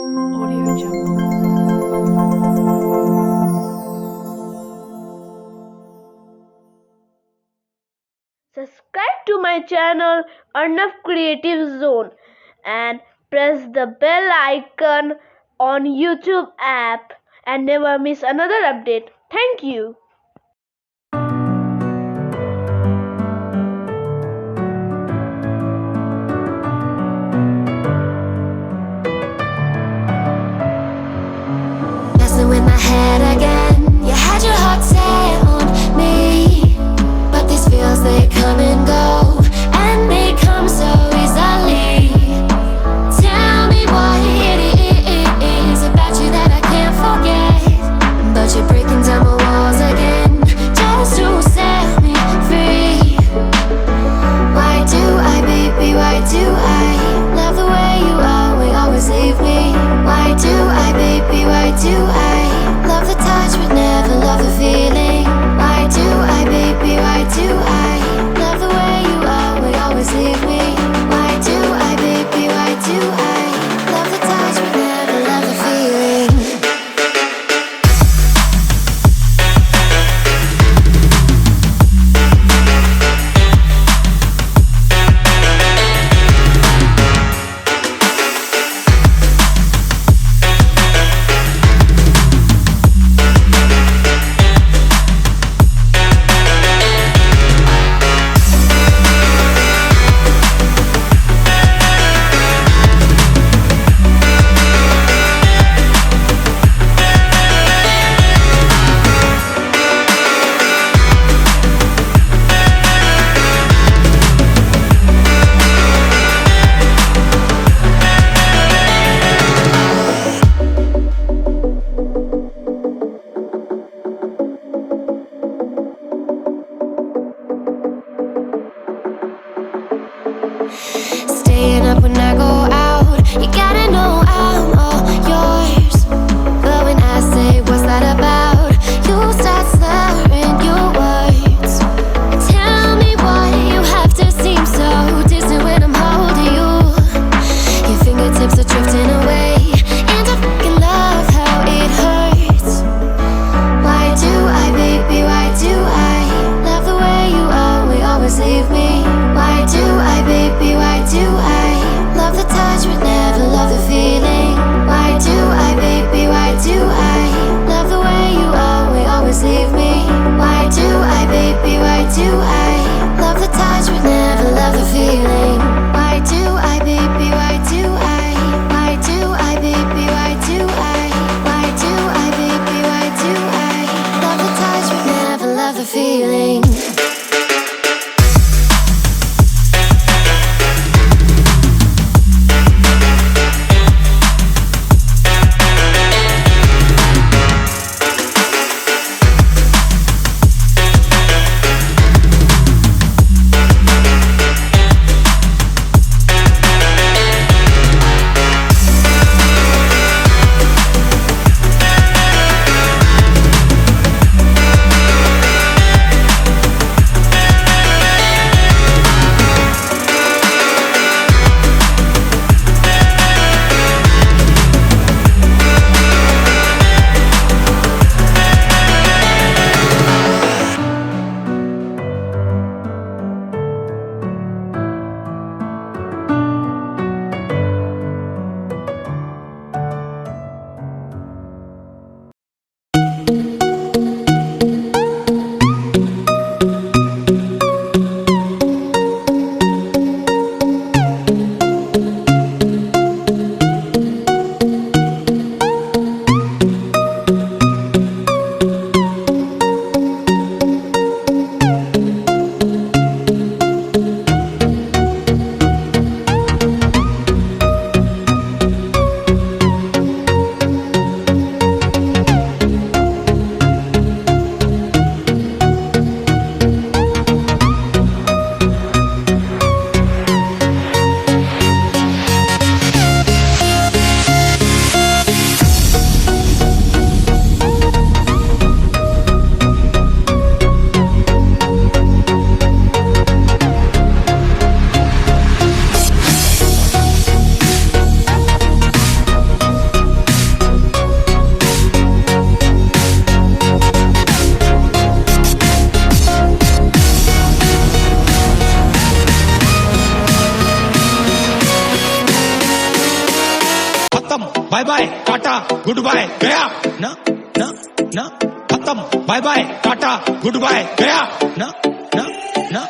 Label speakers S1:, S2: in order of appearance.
S1: Audio Jungle.
S2: Subscribe to my channel Arnav Creative Zone and press the bell icon on YouTube app and never miss another update. Thank you.
S3: Messing with my head again. You had your heart set on me, but these feels, they come and go, and they come so easily. Tell me what it is about you that I can't forget, but you're breaking down my walls again.
S1: Bye bye tata goodbye गया ना ना ना खत्म bye bye tata goodbye गया ना